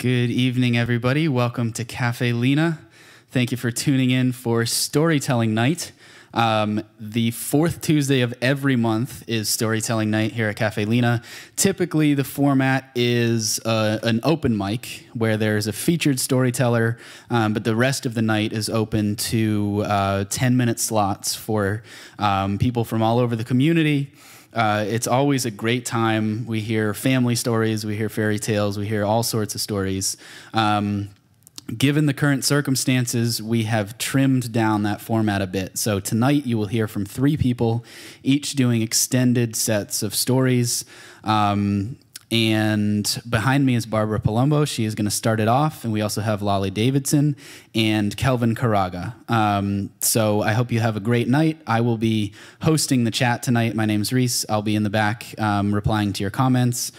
Good evening, everybody. Welcome to Caffe Lena. Thank you for tuning in for Storytelling Night. The fourth Tuesday of every month is Storytelling Night here at Caffe Lena. Typically, the format is an open mic where there's a featured storyteller, but the rest of the night is open to 10-minute slots for people from all over the community. It's always a great time. We hear family stories, we hear fairy tales, we hear all sorts of stories. Given the current circumstances, we have trimmed down that format a bit. So tonight you will hear from 3 people, each doing extended sets of stories. And behind me is Barbara Palumbo. She is going to start it off. And we also have Lale Davidson and Kelvin Caraga. So I hope you have a great night. I will be hosting the chat tonight. My name's Reese. I'll be in the back replying to your comments.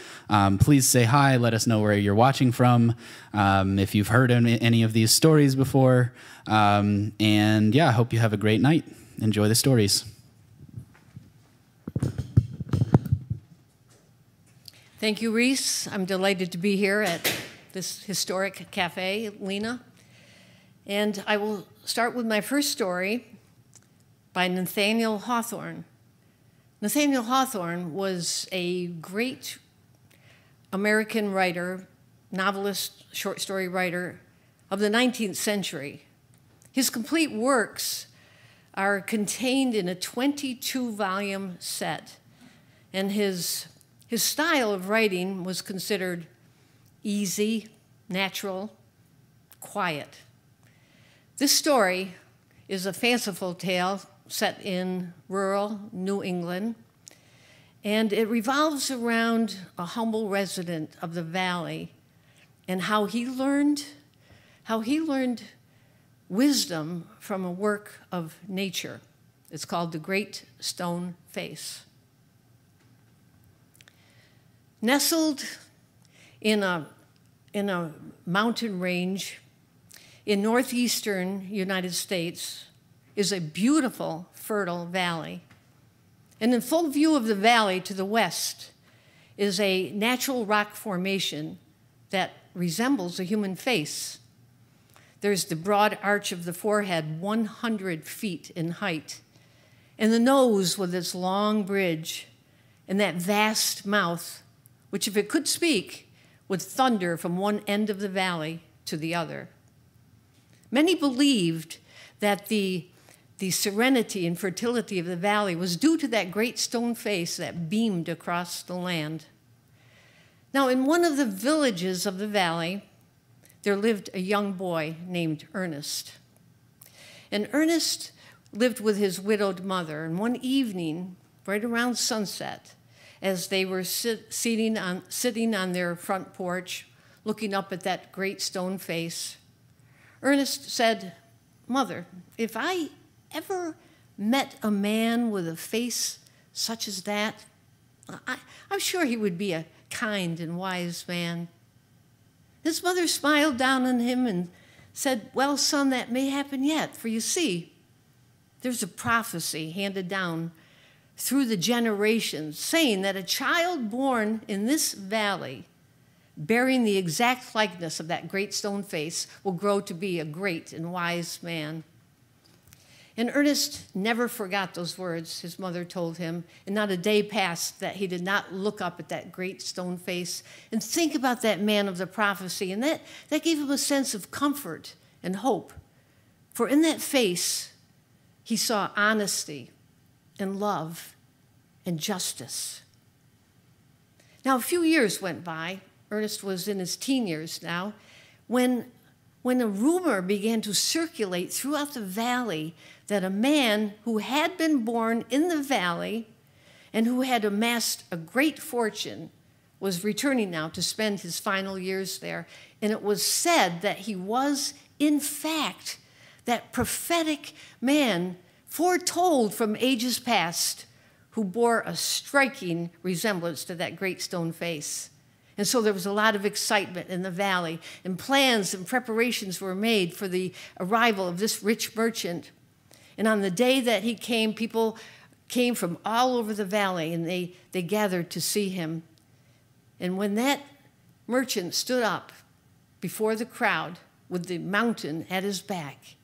Please say hi. Let us know where you're watching from, if you've heard any of these stories before. And yeah, I hope you have a great night. Enjoy the stories. Thank you, Reese. I'm delighted to be here at this historic Caffe Lena. And I will start with my first story by Nathaniel Hawthorn. Nathaniel Hawthorn was a great American writer, novelist, short story writer of the 19th century. His complete works are contained in a 22-volume set, and his style of writing was considered easy, natural, quiet. This story is a fanciful tale set in rural New England, and it revolves around a humble resident of the valley and how he learned wisdom from a work of nature. It's called The Great Stone Face. Nestled in a mountain range in northeastern United States is a beautiful, fertile valley. And in full view of the valley to the west is a natural rock formation that resembles a human face. There's the broad arch of the forehead, 100 feet in height, and the nose with its long bridge, and that vast mouth, which, if it could speak, would thunder from one end of the valley to the other. Many believed that the serenity and fertility of the valley was due to that great stone face that beamed across the land. Now, in one of the villages of the valley, there lived a young boy named Ernest. And Ernest lived with his widowed mother. And one evening, right around sunset, as they were sitting on their front porch, looking up at that great stone face, Ernest said, "Mother, if I ever met a man with a face such as that, I'm sure he would be a kind and wise man." His mother smiled down on him and said, "Well, son, that may happen yet, for you see, there's a prophecy handed down through the generations, saying that a child born in this valley, bearing the exact likeness of that great stone face, will grow to be a great and wise man." And Ernest never forgot those words his mother told him, and not a day passed that he did not look up at that great stone face and think about that man of the prophecy, and that gave him a sense of comfort and hope. For in that face, he saw honesty and love and justice. Now, a few years went by. Ernest was in his teen years now, when a rumor began to circulate throughout the valley that a man who had been born in the valley and who had amassed a great fortune was returning now to spend his final years there. And it was said that he was, in fact, that prophetic man foretold from ages past, who bore a striking resemblance to that great stone face. And so there was a lot of excitement in the valley, and plans and preparations were made for the arrival of this rich merchant. And on the day that he came, people came from all over the valley, and they gathered to see him. And when that merchant stood up before the crowd with the mountain at his back,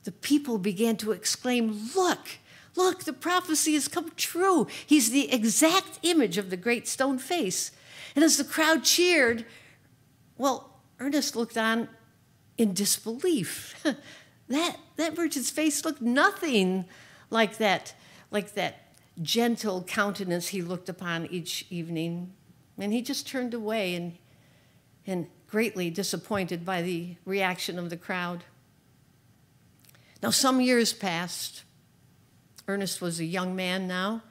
the people began to exclaim, "Look, look, the prophecy has come true. He's the exact image of the great stone face." And as the crowd cheered, well, Ernest looked on in disbelief. That merchant's face looked nothing like that gentle countenance he looked upon each evening. And he just turned away and greatly disappointed by the reaction of the crowd. Now, some years passed. Ernest was a young man now.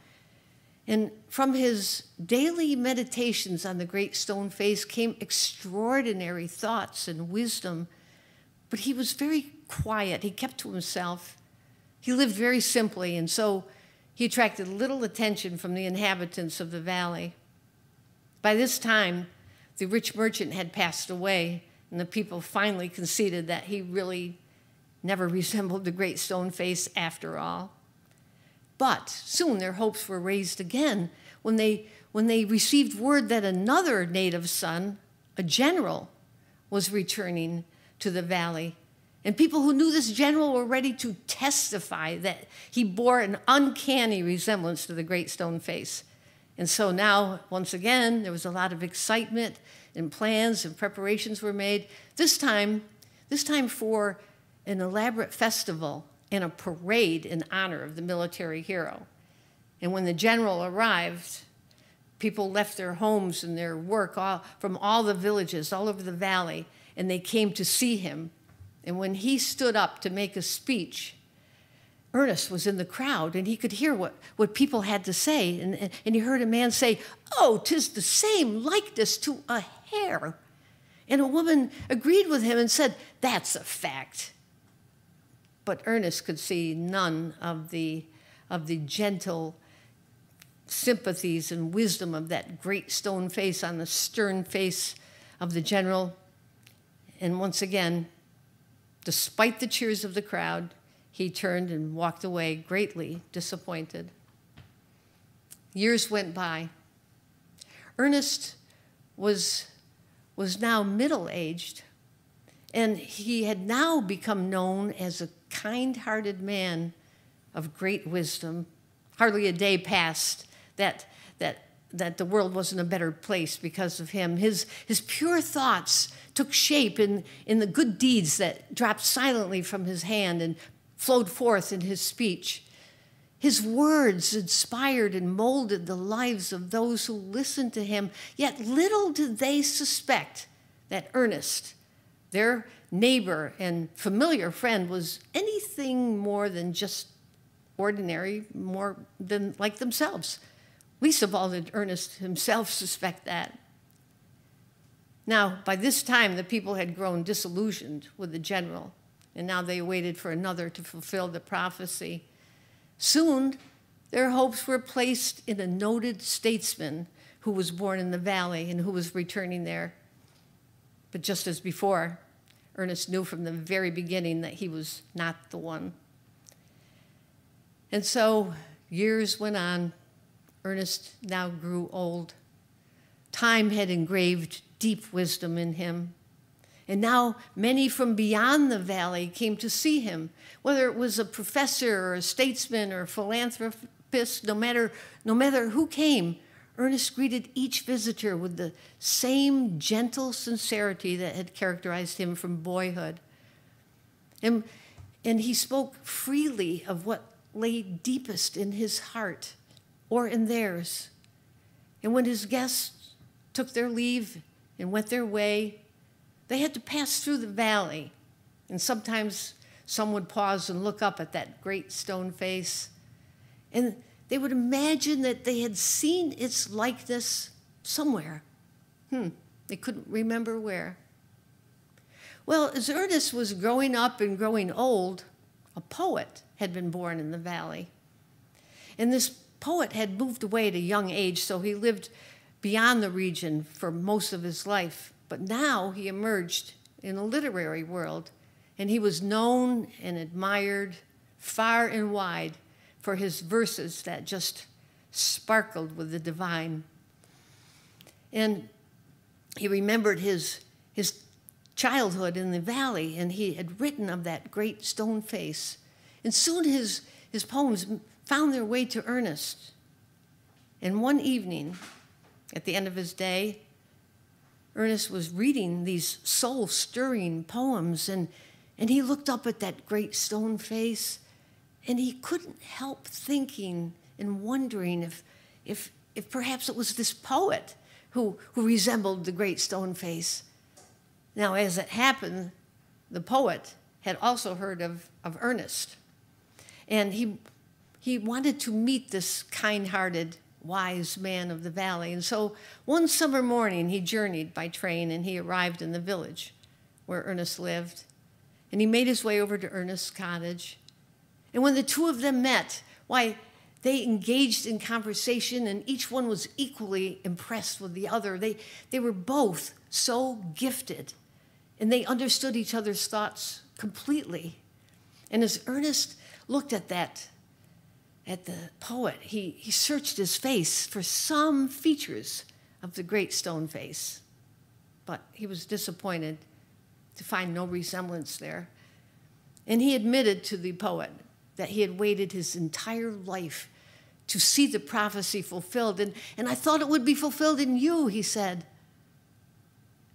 And from his daily meditations on the great stone face came extraordinary thoughts and wisdom. But he was very quiet. He kept to himself. He lived very simply, and so he attracted little attention from the inhabitants of the valley. By this time, the rich merchant had passed away, and the people finally conceded that he really never resembled the great stone face after all. But soon their hopes were raised again when they received word that another native son, a general, was returning to the valley. And people who knew this general were ready to testify that he bore an uncanny resemblance to the great stone face. And so now, once again, there was a lot of excitement and plans and preparations were made. This time for an elaborate festival and a parade in honor of the military hero. And when the general arrived, people left their homes and their work from all the villages all over the valley, and they came to see him. And when he stood up to make a speech, Ernest was in the crowd, and he could hear what people had to say. And he heard a man say, "Oh, 'tis the same likeness to a hair." And a woman agreed with him and said, "That's a fact." But Ernest could see none of the gentle sympathies and wisdom of that great stone face on the stern face of the general. And once again, despite the cheers of the crowd, he turned and walked away greatly disappointed. Years went by. Ernest was now middle-aged, and he had now become known as a kind-hearted man of great wisdom. Hardly a day passed that the world wasn't a better place because of him. His pure thoughts took shape in the good deeds that dropped silently from his hand and flowed forth in his speech. His words inspired and molded the lives of those who listened to him, yet little did they suspect that Ernest, their neighbor and familiar friend, was anything more than just ordinary, more than like themselves. Least of all did Ernest himself suspect that. Now, by this time, the people had grown disillusioned with the general, and now they waited for another to fulfill the prophecy. Soon, their hopes were placed in a noted statesman who was born in the valley and who was returning there. But just as before, Ernest knew from the very beginning that he was not the one. And so years went on. Ernest now grew old. Time had engraved deep wisdom in him. And now many from beyond the valley came to see him, whether it was a professor or a statesman or a philanthropist, no matter who came, Ernest greeted each visitor with the same gentle sincerity that had characterized him from boyhood. And he spoke freely of what lay deepest in his heart or in theirs. And when his guests took their leave and went their way, they had to pass through the valley. And sometimes some would pause and look up at that great stone face. And they would imagine that they had seen its likeness somewhere. They couldn't remember where. Well, as Ernest was growing up and growing old, a poet had been born in the valley. And this poet had moved away at a young age, so he lived beyond the region for most of his life. But now he emerged in the literary world, and he was known and admired far and wide for his verses that just sparkled with the divine. And he remembered his childhood in the valley, and he had written of that great stone face. And soon his poems found their way to Ernest. And one evening, at the end of his day, Ernest was reading these soul-stirring poems, and he looked up at that great stone face, and he couldn't help thinking and wondering if perhaps it was this poet who resembled the great stone face. Now, as it happened, the poet had also heard of Ernest, and he wanted to meet this kind-hearted, wise man of the valley. And so one summer morning, he journeyed by train, and he arrived in the village where Ernest lived. And he made his way over to Ernest's cottage. And when the two of them met, why, they engaged in conversation, and each one was equally impressed with the other. They were both so gifted, and they understood each other's thoughts completely. And as Ernest looked at the poet, he searched his face for some features of the great stone face, but he was disappointed to find no resemblance there. And he admitted to the poet that he had waited his entire life to see the prophecy fulfilled. And I thought it would be fulfilled in you, he said.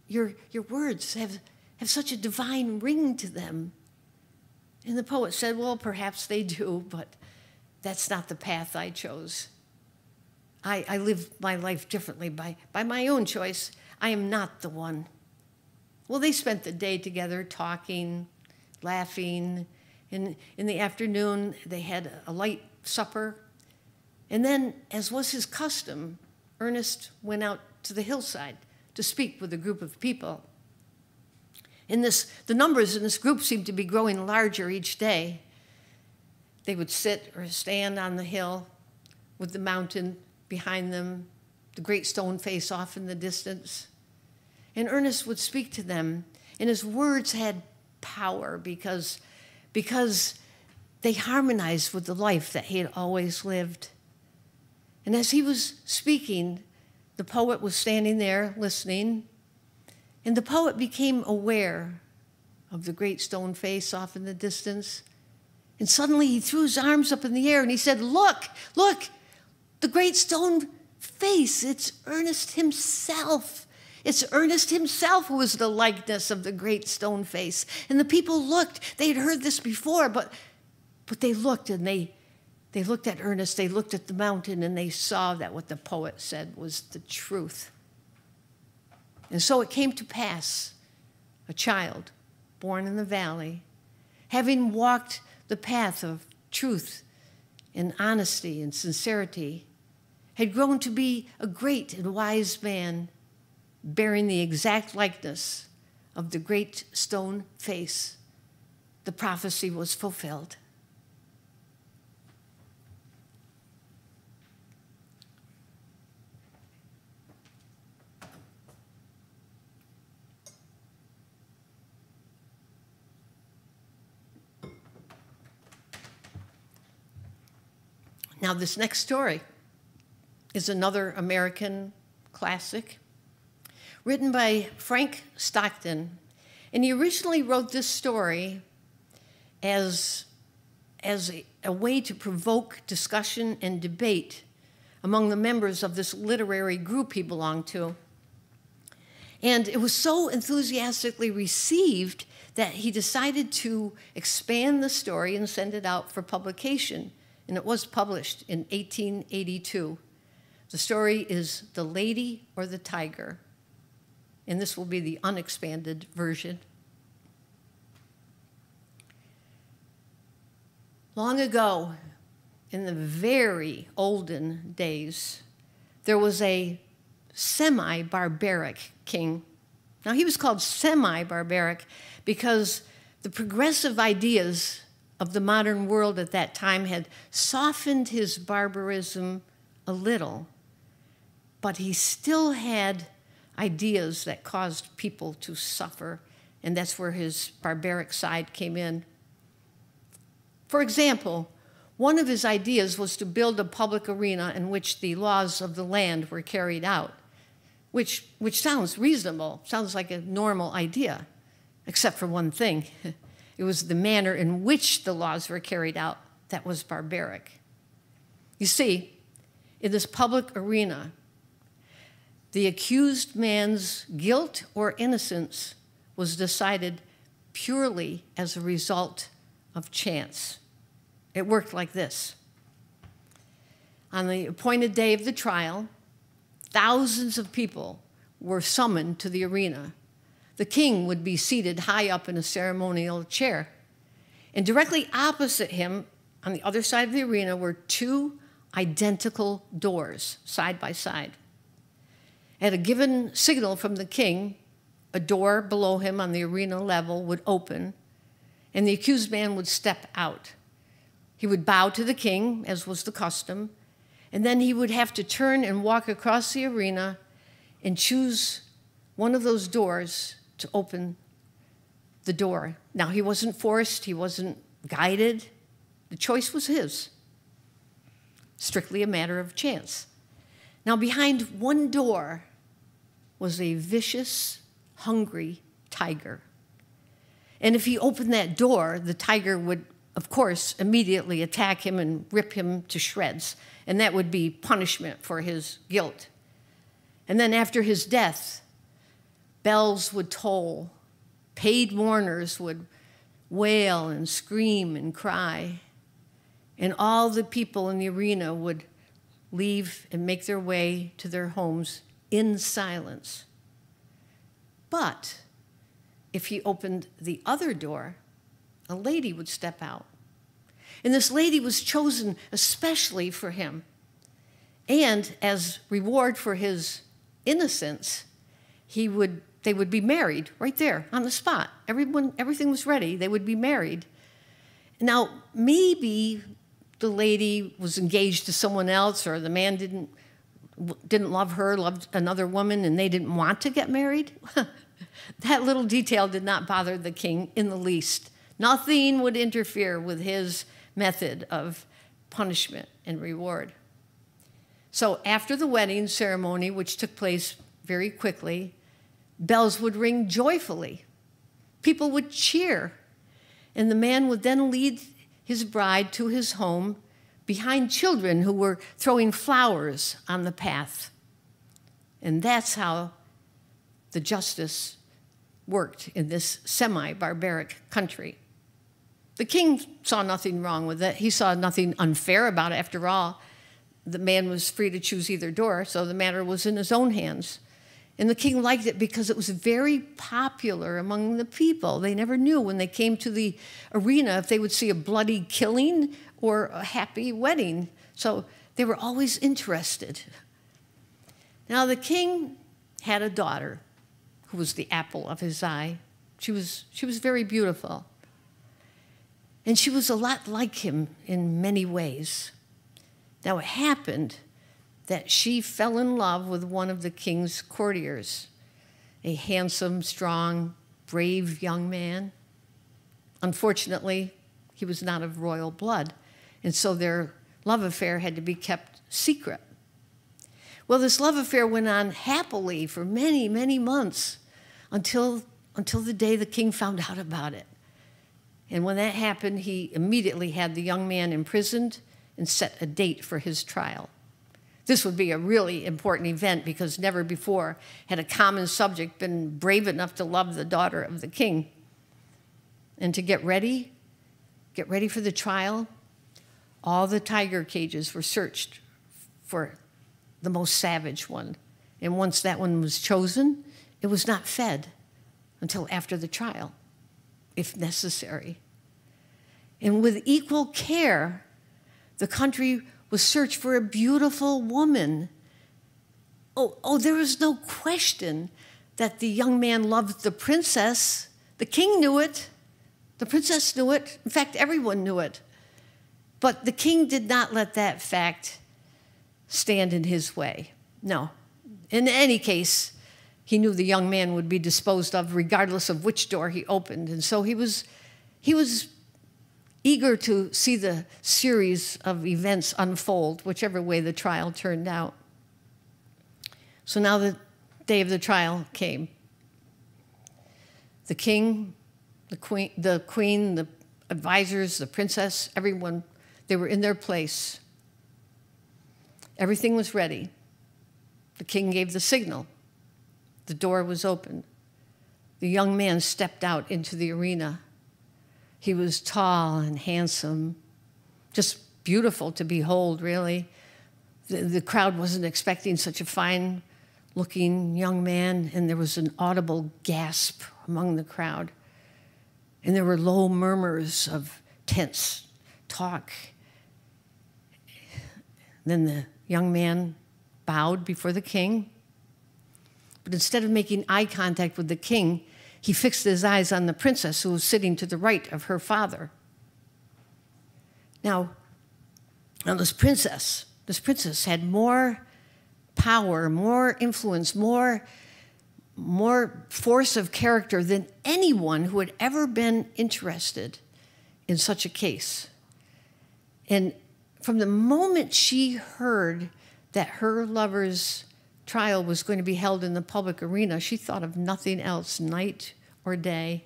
Your words have such a divine ring to them. And the poet said, well, perhaps they do, but that's not the path I chose. I live my life differently by my own choice. I am not the one. Well, they spent the day together talking, laughing. In the afternoon, they had a light supper. And then, as was his custom, Ernest went out to the hillside to speak with a group of people. The numbers in this group seemed to be growing larger each day. They would sit or stand on the hill with the mountain behind them, the great stone face off in the distance. And Ernest would speak to them, and his words had power because they harmonized with the life that he had always lived. And as he was speaking, the poet was standing there listening, and the poet became aware of the great stone face off in the distance. And suddenly he threw his arms up in the air and he said, look, the great stone face, it's Ernest himself. It's Ernest himself who is the likeness of the great stone face. And the people looked. They had heard this before, but they looked, and they looked at Ernest, they looked at the mountain, and they saw that what the poet said was the truth. And so it came to pass, a child born in the valley, having walked the path of truth and honesty and sincerity, had grown to be a great and wise man, bearing the exact likeness of the great stone face. The prophecy was fulfilled. Now, this next story is another American classic written by Frank Stockton. And he originally wrote this story as a way to provoke discussion and debate among the members of this literary group he belonged to. And it was so enthusiastically received that he decided to expand the story and send it out for publication. And it was published in 1882. The story is The Lady or the Tiger, and this will be the unexpanded version. Long ago, in the very olden days, there was a semi-barbaric king. Now, he was called semi-barbaric because the progressive ideas of the modern world at that time had softened his barbarism a little, but he still had ideas that caused people to suffer, and that's where his barbaric side came in. For example, one of his ideas was to build a public arena in which the laws of the land were carried out, which sounds reasonable, sounds like a normal idea. except for one thing. It was the manner in which the laws were carried out that was barbaric. You see, in this public arena, the accused man's guilt or innocence was decided purely as a result of chance. It worked like this. On the appointed day of the trial, thousands of people were summoned to the arena. The king would be seated high up in a ceremonial chair. And directly opposite him, on the other side of the arena, were two identical doors, side by side. At a given signal from the king, a door below him on the arena level would open, and the accused man would step out. He would bow to the king, as was the custom, and then he would have to turn and walk across the arena and choose one of those doors to open the door. Now, he wasn't forced, he wasn't guided. The choice was his. Strictly a matter of chance. Now, behind one door was a vicious, hungry tiger. And if he opened that door, the tiger would, of course, immediately attack him and rip him to shreds. And that would be punishment for his guilt. And then after his death, bells would toll. Paid mourners would wail and scream and cry. And all the people in the arena would leave and make their way to their homes in silence. But if he opened the other door, a lady would step out. And this lady was chosen especially for him. And as reward for his innocence, they would be married right there on the spot. Everything was ready. They would be married. Now, maybe the lady was engaged to someone else, or the man didn't love her, loved another woman, and they didn't want to get married. That little detail did not bother the king in the least. Nothing would interfere with his method of punishment and reward. So after the wedding ceremony, which took place very quickly, bells would ring joyfully. People would cheer. And the man would then lead his bride to his home behind children who were throwing flowers on the path. And that's how the justice worked in this semi-barbaric country. The king saw nothing wrong with it. He saw nothing unfair about it. After all, the man was free to choose either door, so the matter was in his own hands. And the king liked it because it was very popular among the people. They never knew when they came to the arena if they would see a bloody killing or a happy wedding. So they were always interested. Now, the king had a daughter who was the apple of his eye. She was very beautiful. And she was a lot like him in many ways. Now, it happened that she fell in love with one of the king's courtiers, a handsome, strong, brave young man. Unfortunately, he was not of royal blood, and so their love affair had to be kept secret. Well, this love affair went on happily for many, many months until the day the king found out about it. And when that happened, he immediately had the young man imprisoned and set a date for his trial. This would be a really important event because never before had a common subject been brave enough to love the daughter of the king. And to get ready for the trial, all the tiger cages were searched for the most savage one. And once that one was chosen, it was not fed until after the trial, if necessary. And with equal care, the country was searched for a beautiful woman. Oh, there was no question that the young man loved the princess. The king knew it. The princess knew it. In fact, everyone knew it. But the king did not let that fact stand in his way. No. In any case, he knew the young man would be disposed of regardless of which door he opened. And so he was eager to see the series of events unfold, whichever way the trial turned out. So now the day of the trial came. The king the queen, the advisors, the princess, everyone, they were in their place. Everything was ready. The king gave the signal. The door was opened. The young man stepped out into the arena. He was tall and handsome, just beautiful to behold, really. The crowd wasn't expecting such a fine-looking young man, and there was an audible gasp among the crowd. And there were low murmurs of tense talk. Then the young man bowed before the king. But instead of making eye contact with the king, he fixed his eyes on the princess who was sitting to the right of her father. Now this princess had more power, more influence, more force of character than anyone who had ever been interested in such a case. And from the moment she heard that her lover's trial was going to be held in the public arena, she thought of nothing else night or day.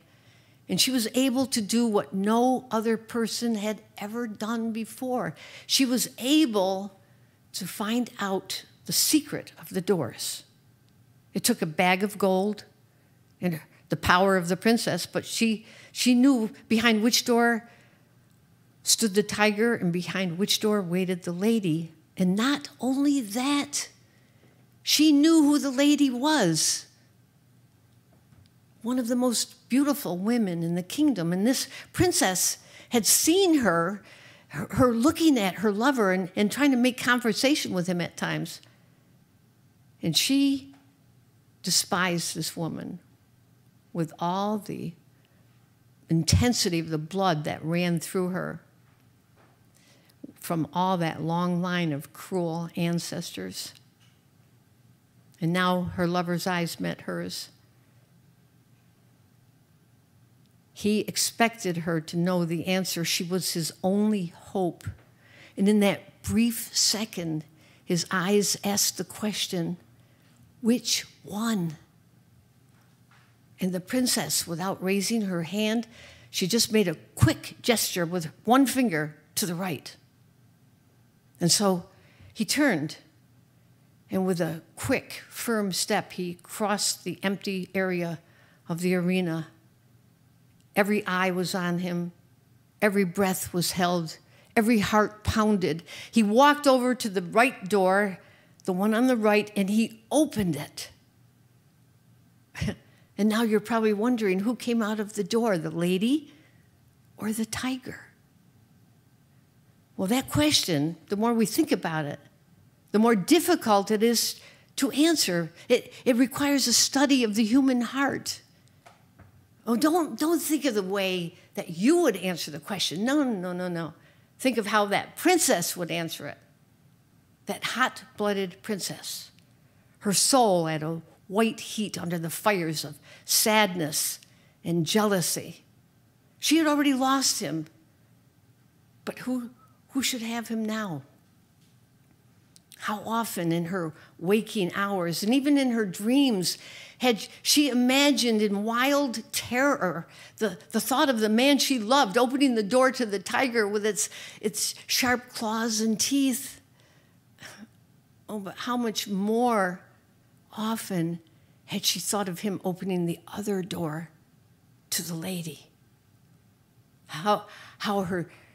And she was able to do what no other person had ever done before. She was able to find out the secret of the doors. It took a bag of gold and the power of the princess, but she knew behind which door stood the tiger and behind which door waited the lady. And not only that, she knew who the lady was. One of the most beautiful women in the kingdom. And this princess had seen her looking at her lover and trying to make conversation with him at times. And she despised this woman with all the intensity of the blood that ran through her from all that long line of cruel ancestors. And now her lover's eyes met hers. He expected her to know the answer. She was his only hope. And in that brief second, his eyes asked the question, which one? And the princess, without raising her hand, she just made a quick gesture with one finger to the right. And so he turned, and with a quick, firm step, he crossed the empty area of the arena. Every eye was on him. Every breath was held. Every heart pounded. He walked over to the right door, the one on the right, and he opened it. And now you're probably wondering who came out of the door, the lady or the tiger? Well, that question, the more we think about it, the more difficult it is to answer. It requires a study of the human heart. Oh, don't think of the way that you would answer the question. No. Think of how that princess would answer it. That hot-blooded princess. Her soul at a white heat under the fires of sadness and jealousy. She had already lost him. But who should have him now? How often in her waking hours and even in her dreams had she imagined in wild terror the thought of the man she loved opening the door to the tiger with its sharp claws and teeth. Oh, but how much more often had she thought of him opening the other door to the lady? How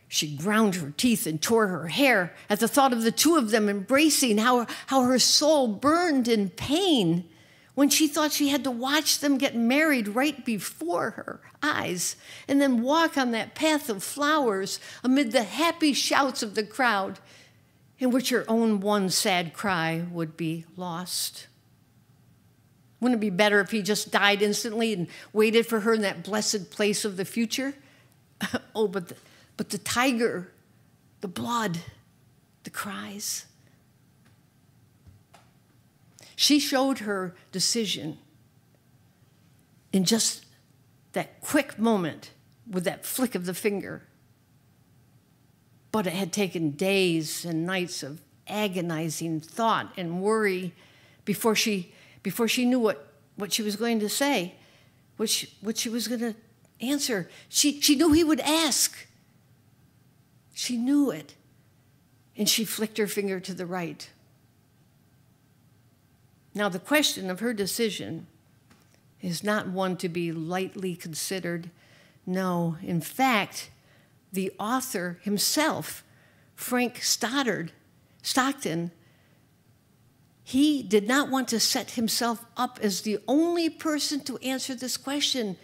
she ground her teeth and tore her hair at the thought of the two of them embracing, how her soul burned in pain when she thought she had to watch them get married right before her eyes and then walk on that path of flowers amid the happy shouts of the crowd in which her own one sad cry would be lost. Wouldn't it be better if he just died instantly and waited for her in that blessed place of the future? Oh, but the tiger, the blood, the cries. She showed her decision in just that quick moment with that flick of the finger. But it had taken days and nights of agonizing thought and worry before she knew what she was going to say, what she was going to answer. She knew he would ask. She knew it. And she flicked her finger to the right. Now, the question of her decision is not one to be lightly considered. No, in fact, the author himself, Frank Stockton, he did not want to set himself up as the only person to answer this question.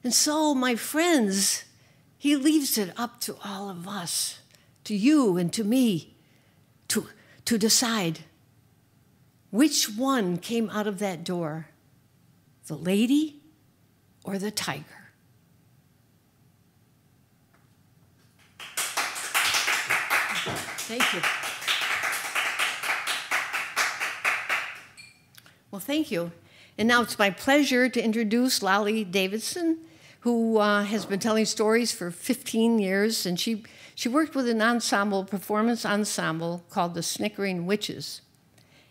And so, my friends, he leaves it up to all of us, to you and to me, to decide which one came out of that door, the lady or the tiger. Thank you. Well, thank you. And now it's my pleasure to introduce Lale Davidson, who has been telling stories for 15 years, and she worked with an ensemble, performance ensemble called the Snickering Witches.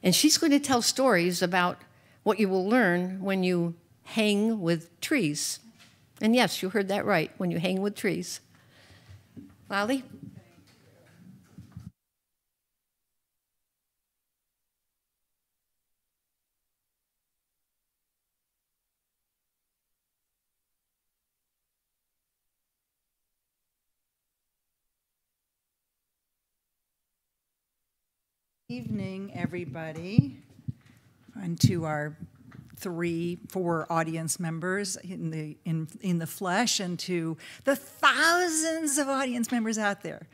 And she's going to tell stories about what you will learn when you hang with trees. And yes, you heard that right, when you hang with trees. Lale? Evening, everybody, and to our 4 audience members in the flesh, and to the thousands of audience members out there,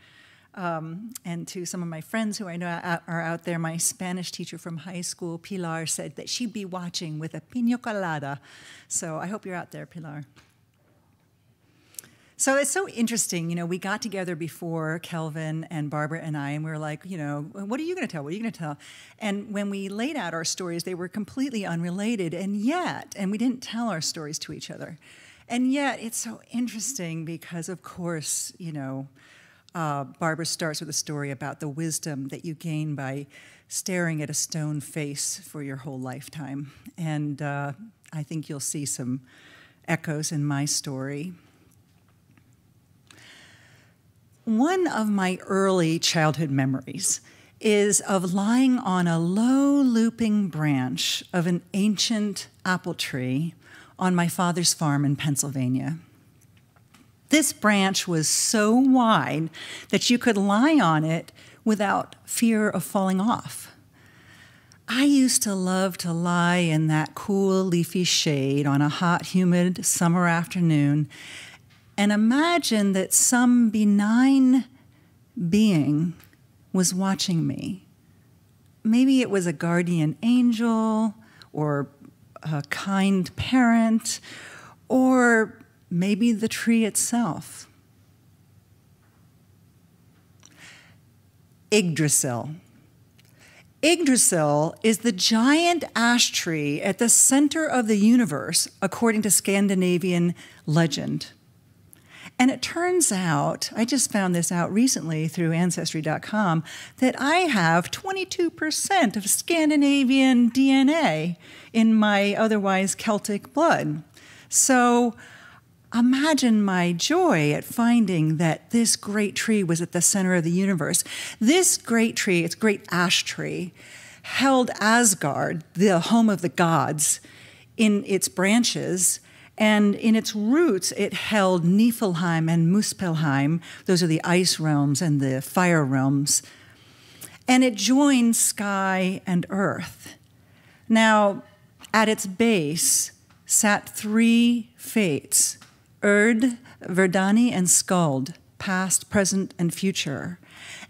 and to some of my friends who I know are out there. My Spanish teacher from high school, Pilar, said that she'd be watching with a piña colada, so I hope you're out there, Pilar. So it's so interesting, we got together before, Kelvin and Barbara and I, and we were like, what are you going to tell? What are you going to tell? And when we laid out our stories, they were completely unrelated, and we didn't tell our stories to each other. And yet, it's so interesting because, of course, Barbara starts with a story about the wisdom that you gain by staring at a stone face for your whole lifetime. And I think you'll see some echoes in my story. One of my early childhood memories is of lying on a low looping branch of an ancient apple tree on my father's farm in Pennsylvania. This branch was so wide that you could lie on it without fear of falling off. I used to love to lie in that cool, leafy shade on a hot, humid summer afternoon and imagine that some benign being was watching me. Maybe it was a guardian angel or a kind parent, or maybe the tree itself. Yggdrasil. Yggdrasil is the giant ash tree at the center of the universe, according to Scandinavian legend. And it turns out, I just found this out recently through Ancestry.com, that I have 22% of Scandinavian DNA in my otherwise Celtic blood. So imagine my joy at finding that this great tree was at the center of the universe. This great tree, it's a great ash tree, held Asgard, the home of the gods, in its branches. And in its roots, it held Niflheim and Muspelheim. Those are the ice realms and the fire realms. And it joined sky and earth. Now, at its base sat 3 fates, Erd, Verdani, and Skuld, past, present, and future.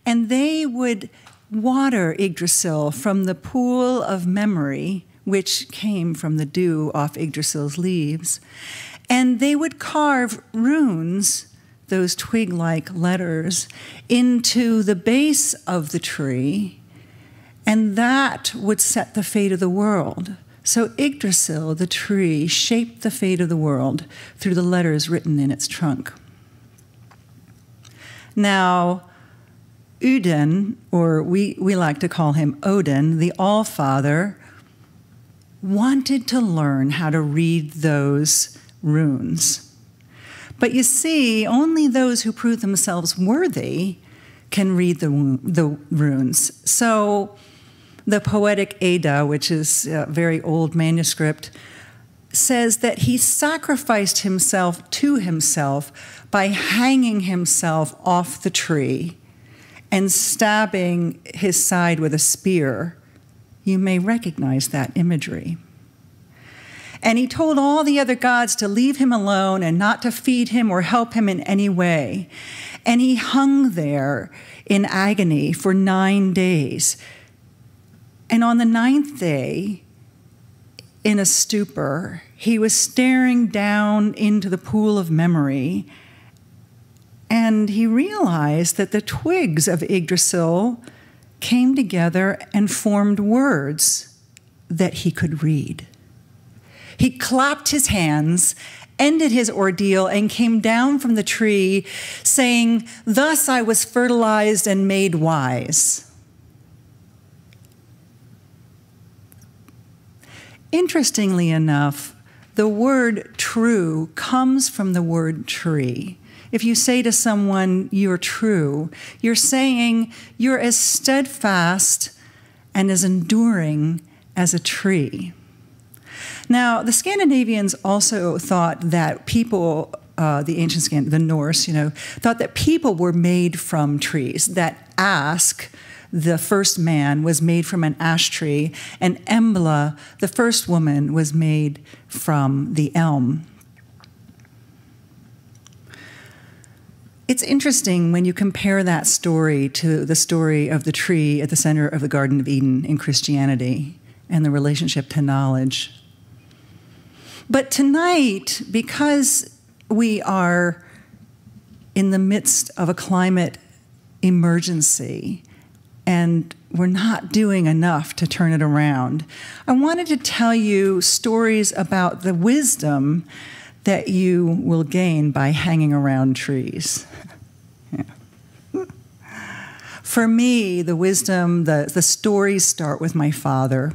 And they would water Yggdrasil from the pool of memory, which came from the dew off Yggdrasil's leaves. And they would carve runes, those twig-like letters, into the base of the tree, and that would set the fate of the world. So Yggdrasil, the tree, shaped the fate of the world through the letters written in its trunk. Now, Odin, or we like to call him Odin, the All-Father, wanted to learn how to read those runes. But you see, only those who prove themselves worthy can read the runes. So the poetic Edda, which is a very old manuscript, says that he sacrificed himself to himself by hanging himself off the tree and stabbing his side with a spear. You may recognize that imagery. And he told all the other gods to leave him alone and not to feed him or help him in any way. And he hung there in agony for 9 days. And on the 9th day, in a stupor, he was staring down into the pool of memory, and he realized that the twigs of Yggdrasil came together and formed words that he could read. He clapped his hands, ended his ordeal, and came down from the tree, saying, "Thus I was fertilized and made wise." Interestingly enough, the word true comes from the word tree. If you say to someone, "You're true," you're saying you're as steadfast and as enduring as a tree. Now, the Scandinavians also thought that people, the Norse, thought that people were made from trees, that Ask, the first man, was made from an ash tree, and Embla, the first woman, was made from the elm. It's interesting when you compare that story to the story of the tree at the center of the Garden of Eden in Christianity and the relationship to knowledge. But tonight, because we are in the midst of a climate emergency and we're not doing enough to turn it around, I wanted to tell you stories about the wisdom that you will gain by hanging around trees. Yeah. For me, the wisdom, the stories start with my father.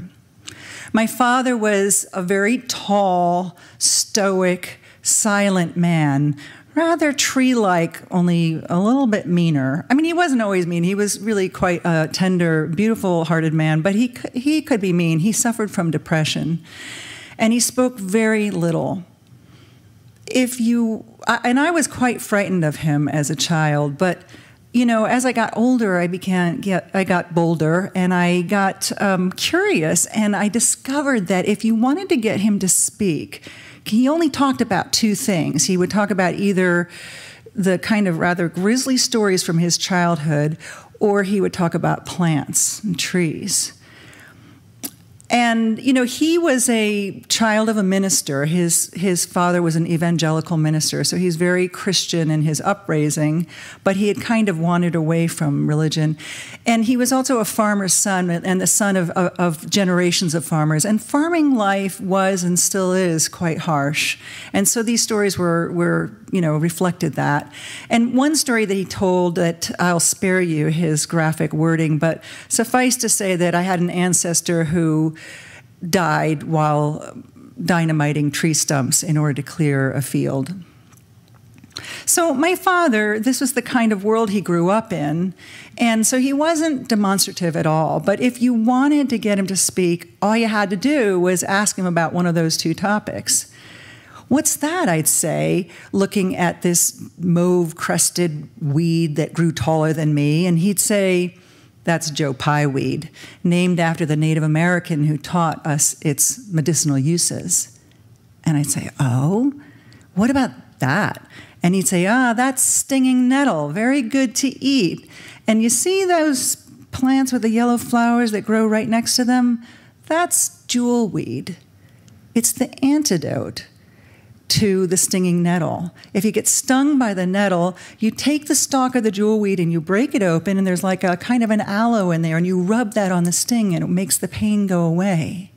My father was a very tall, stoic, silent man, rather tree-like, only a little bit meaner. I mean, he wasn't always mean. He was really quite a tender, beautiful-hearted man, but he could be mean. He suffered from depression, and he spoke very little. And I was quite frightened of him as a child, but as I got older, I got bolder, and I got curious, and I discovered that if you wanted to get him to speak, he only talked about two things. He would talk about either the kind of rather grisly stories from his childhood, or he would talk about plants and trees. And, he was a child of a minister. His father was an evangelical minister, so he's very Christian in his upraising, but he had kind of wandered away from religion. And he was also a farmer's son and the son of generations of farmers. And farming life was and still is quite harsh. And so these stories were reflected that. And one story that he told, that I'll spare you his graphic wording, but suffice to say that I had an ancestor who died while dynamiting tree stumps in order to clear a field. So my father, this was the kind of world he grew up in, and so he wasn't demonstrative at all. But if you wanted to get him to speak, all you had to do was ask him about one of those two topics. "What's that?" I'd say, looking at this mauve-crested weed that grew taller than me, and he'd say, "That's Joe Pye weed, named after the Native American who taught us its medicinal uses." And I'd say, "Oh, what about that?" And he'd say, "That's stinging nettle, very good to eat. And you see those plants with the yellow flowers that grow right next to them? That's jewelweed. It's the antidote to the stinging nettle. If you get stung by the nettle, you take the stalk of the jewelweed and you break it open, and there's like a kind of an aloe in there, and you rub that on the sting, and it makes the pain go away.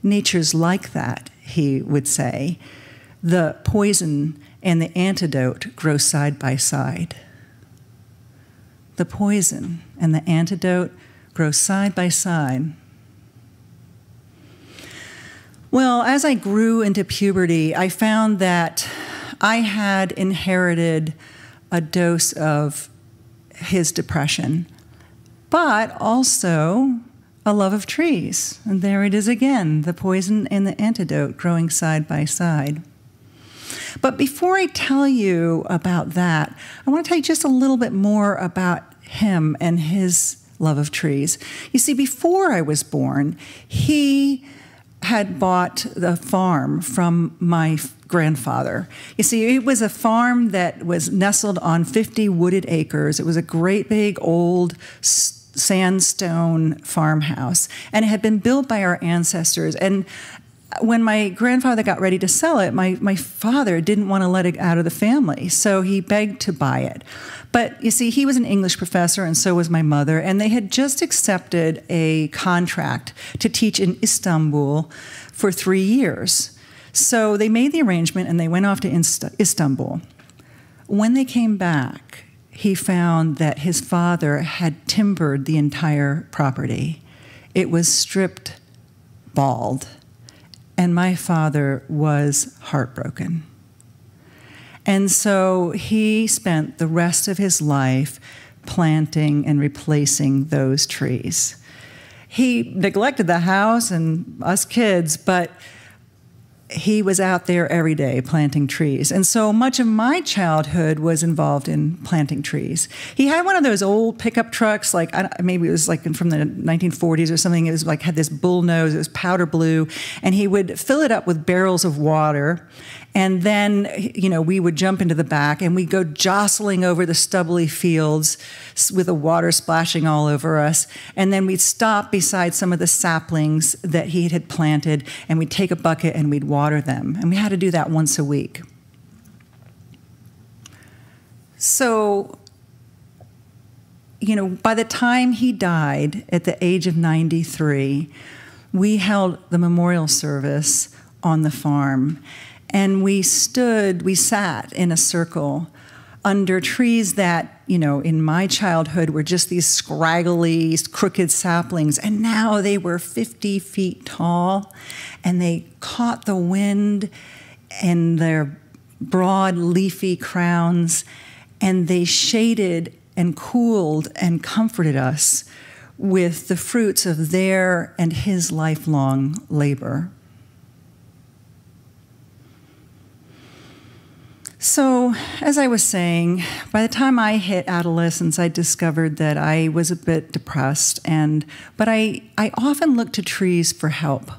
Nature's like that," he would say. "The poison and the antidote grow side by side." The poison and the antidote grow side by side. Well, as I grew into puberty, I found that I had inherited a dose of his depression, but also a love of trees. And there it is again, the poison and the antidote growing side by side. But before I tell you about that, I want to tell you just a little bit more about him and his love of trees. You see, before I was born, he had bought the farm from my grandfather. You see, it was a farm that was nestled on 50 wooded acres. It was a great big old sandstone farmhouse, and it had been built by our ancestors. And when my grandfather got ready to sell it, my father didn't want to let it out of the family, so he begged to buy it. But you see, he was an English professor, and so was my mother, and they had just accepted a contract to teach in Istanbul for 3 years. So they made the arrangement, and they went off to Istanbul. When they came back, he found that his father had timbered the entire property. It was stripped bald. And my father was heartbroken. And so he spent the rest of his life planting and replacing those trees. He neglected the house and us kids, but he was out there every day planting trees. And so much of my childhood was involved in planting trees. He had one of those old pickup trucks, like maybe it was like from the 1940s or something. It was like had this bull nose, it was powder blue, and he would fill it up with barrels of water. And then, you know, we would jump into the back and we'd go jostling over the stubbly fields with the water splashing all over us. And then we'd stop beside some of the saplings that he had planted, and we'd take a bucket and we'd water them. And we had to do that once a week. So, you know, by the time he died at the age of 93, we held the memorial service on the farm. And we sat in a circle under trees that, you know, in my childhood were just these scraggly, crooked saplings. And now they were 50 feet tall, and they caught the wind in their broad, leafy crowns, and they shaded and cooled and comforted us with the fruits of their and his lifelong labor. So, as I was saying, by the time I hit adolescence, I discovered that I was a bit depressed, but I often looked to trees for help.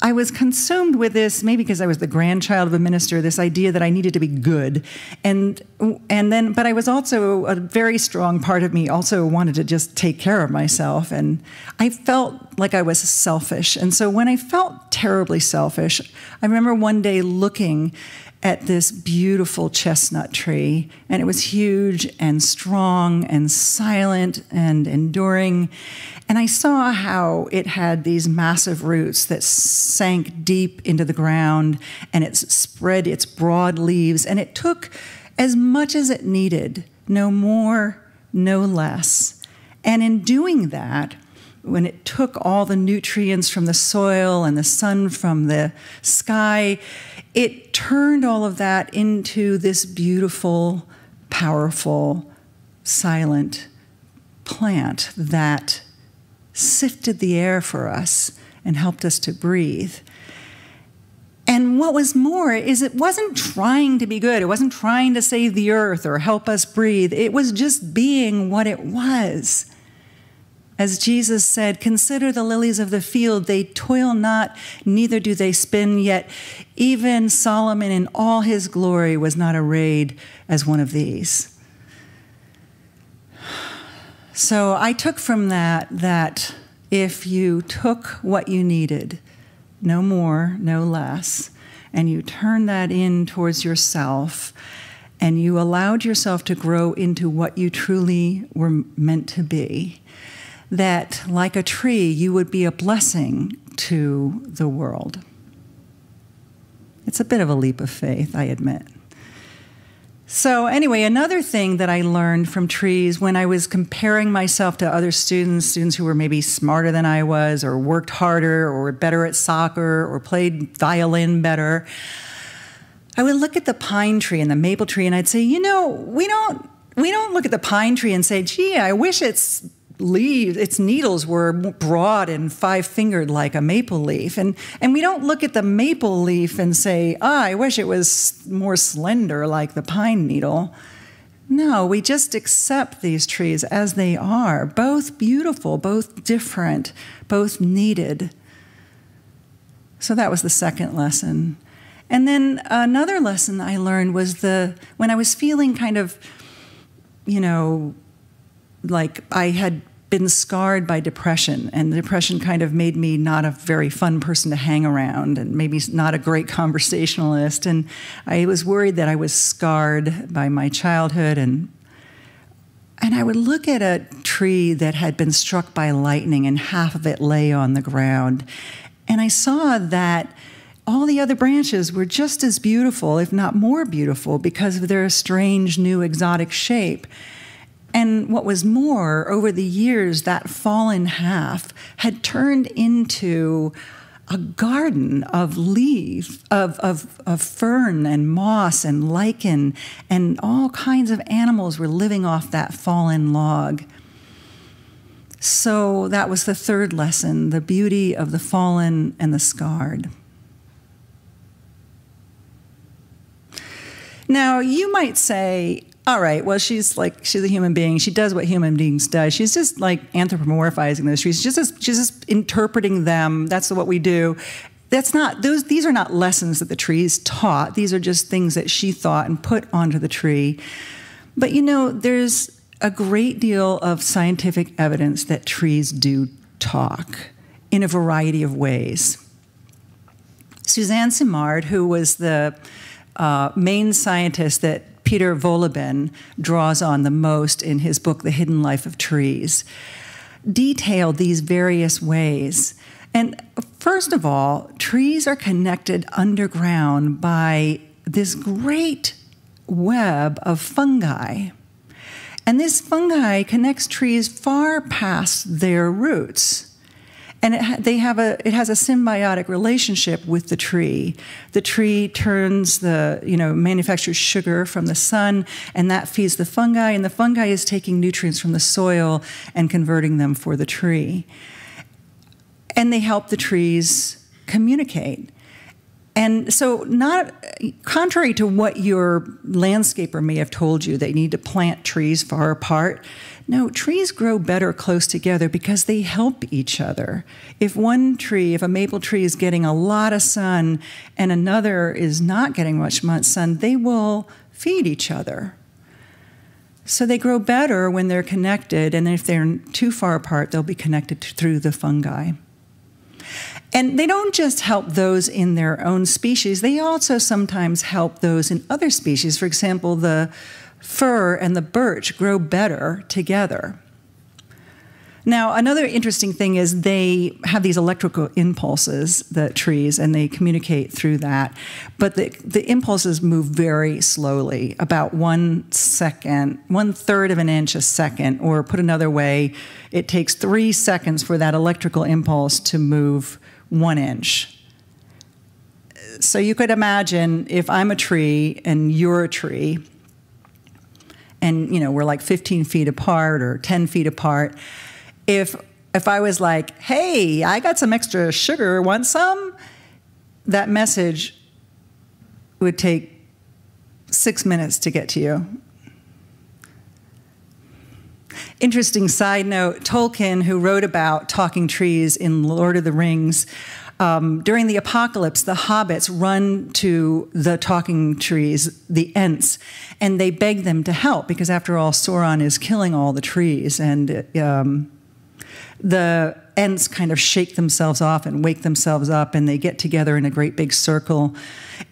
I was consumed with this, maybe because I was the grandchild of a minister, this idea that I needed to be good. But I was also, a very strong part of me also wanted to just take care of myself. And I felt like I was selfish. And so when I felt terribly selfish, I remember one day looking at this beautiful chestnut tree, and it was huge and strong and silent and enduring. And I saw how it had these massive roots that sank deep into the ground, and it spread its broad leaves, and it took as much as it needed, no more, no less. And in doing that, when it took all the nutrients from the soil and the sun from the sky, it turned all of that into this beautiful, powerful, silent plant that sifted the air for us and helped us to breathe. And what was more is it wasn't trying to be good. It wasn't trying to save the earth or help us breathe. It was just being what it was. As Jesus said, "Consider the lilies of the field. They toil not, neither do they spin, yet even Solomon in all his glory was not arrayed as one of these." So I took from that if you took what you needed, no more, no less, and you turned that in towards yourself, and you allowed yourself to grow into what you truly were meant to be, that, like a tree, you would be a blessing to the world. It's a bit of a leap of faith, I admit. So anyway, another thing that I learned from trees when I was comparing myself to other students who were maybe smarter than I was, or worked harder, or were better at soccer, or played violin better, I would look at the pine tree and the maple tree, and I'd say, we don't look at the pine tree and say, gee, I wish its needles were broad and five-fingered like a maple leaf. And we don't look at the maple leaf and say, I wish it was more slender like the pine needle. No, we just accept these trees as they are, both beautiful, both different, both needed. So that was the second lesson. And then another lesson I learned was when I was feeling kind of, like I had been scarred by depression, and depression kind of made me not a very fun person to hang around and maybe not a great conversationalist. And I was worried that I was scarred by my childhood. And I would look at a tree that had been struck by lightning and half of it lay on the ground. And I saw that all the other branches were just as beautiful, if not more beautiful, because of their strange, new, exotic shape. And what was more, over the years, that fallen half had turned into a garden of leaves, of fern and moss and lichen, and all kinds of animals were living off that fallen log. So that was the third lesson, the beauty of the fallen and the scarred. Now, you might say, all right, well, she's a human being. She does what human beings do. She's just like anthropomorphizing those trees. She's just interpreting them. That's what we do. These are not lessons that the trees taught. These are just things that she thought and put onto the tree. But there's a great deal of scientific evidence that trees do talk in a variety of ways. Suzanne Simard, who was the main scientist that Peter Wohlleben draws on the most in his book, The Hidden Life of Trees, detailed these various ways. And first of all, trees are connected underground by this great web of fungi. And this fungi connects trees far past their roots. And it has a symbiotic relationship with the tree. The tree manufactures sugar from the sun, and that feeds the fungi, and the fungi is taking nutrients from the soil and converting them for the tree. And they help the trees communicate. And so contrary to what your landscaper may have told you, that you need to plant trees far apart, no, trees grow better close together because they help each other. If a maple tree is getting a lot of sun and another is not getting much sun, they will feed each other. So they grow better when they're connected, and if they're too far apart, they'll be connected through the fungi. And they don't just help those in their own species, they also sometimes help those in other species. For example, the fir and the birch grow better together. Now, another interesting thing is they have these electrical impulses, the trees, and they communicate through that. But the impulses move very slowly, about 1 second, 1/3 of an inch a second, or put another way, it takes 3 seconds for that electrical impulse to move 1 inch. So you could imagine if I'm a tree and you're a tree, and we're like 15 feet apart or 10 feet apart, if I was like, hey, I got some extra sugar, want some? That message would take 6 minutes to get to you. Interesting side note, Tolkien, who wrote about talking trees in Lord of the Rings, during the apocalypse, the hobbits run to the talking trees, the Ents, and they beg them to help because, after all, Sauron is killing all the trees. And the Ents kind of shake themselves off and wake themselves up, and they get together in a great big circle.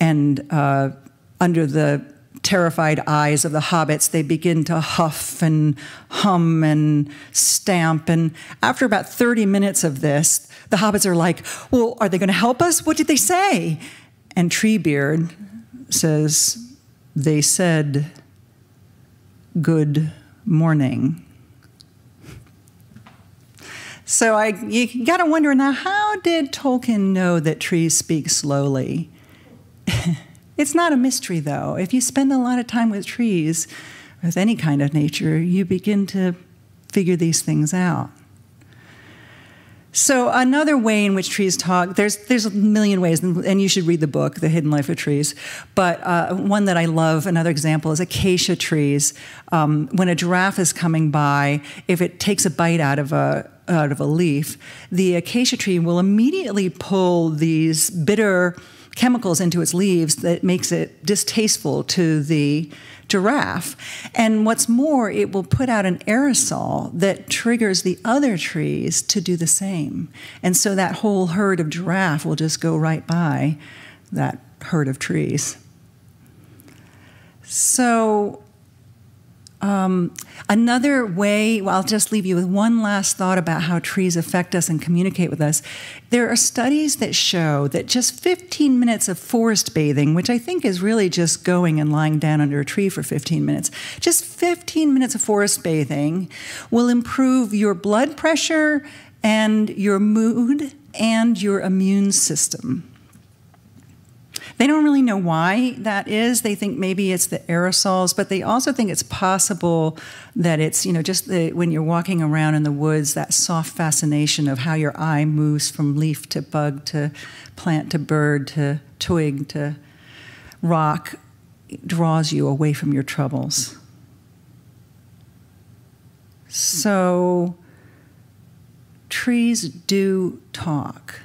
And under the terrified eyes of the hobbits, they begin to huff and hum and stamp. And after about 30 minutes of this, the hobbits are like, well, are they going to help us? What did they say? And Treebeard says, they said, good morning. So you got to wonder now, how did Tolkien know that trees speak slowly? It's not a mystery, though. If you spend a lot of time with trees, with any kind of nature, you begin to figure these things out. So another way in which trees talk, there's a million ways, and you should read the book, The Hidden Life of Trees. But one that I love, another example, is acacia trees. When a giraffe is coming by, if it takes a bite out of a leaf, the acacia tree will immediately pull these bitter chemicals into its leaves that makes it distasteful to the giraffe. And what's more, it will put out an aerosol that triggers the other trees to do the same. And so that whole herd of giraffe will just go right by that herd of trees. So another way, well, I'll just leave you with one last thought about how trees affect us and communicate with us. There are studies that show that just 15 minutes of forest bathing, which I think is really just going and lying down under a tree for 15 minutes, just 15 minutes of forest bathing will improve your blood pressure and your mood and your immune system. They don't really know why that is. They think maybe it's the aerosols, but they also think it's possible that it's, just when you're walking around in the woods, that soft fascination of how your eye moves from leaf to bug to plant to bird to twig to rock draws you away from your troubles. So trees do talk.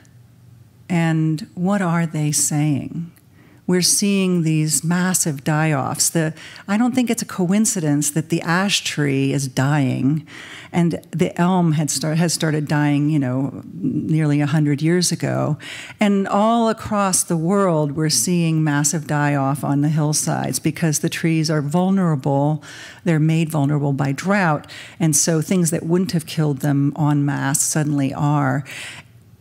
And what are they saying? We're seeing these massive die-offs. I don't think it's a coincidence that the ash tree is dying, and the elm has started dying, nearly 100 years ago. And all across the world, we're seeing massive die-off on the hillsides because the trees are vulnerable. They're made vulnerable by drought, and so things that wouldn't have killed them en masse suddenly are.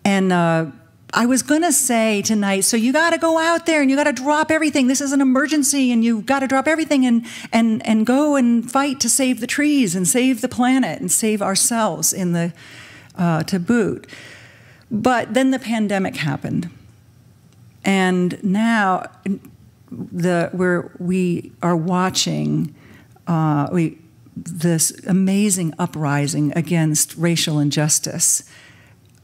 And I was going to say tonight, so you got to go out there and you got to drop everything. This is an emergency and you've got to drop everything and go and fight to save the trees and save the planet and save ourselves to boot. But then the pandemic happened. And now we are watching this amazing uprising against racial injustice.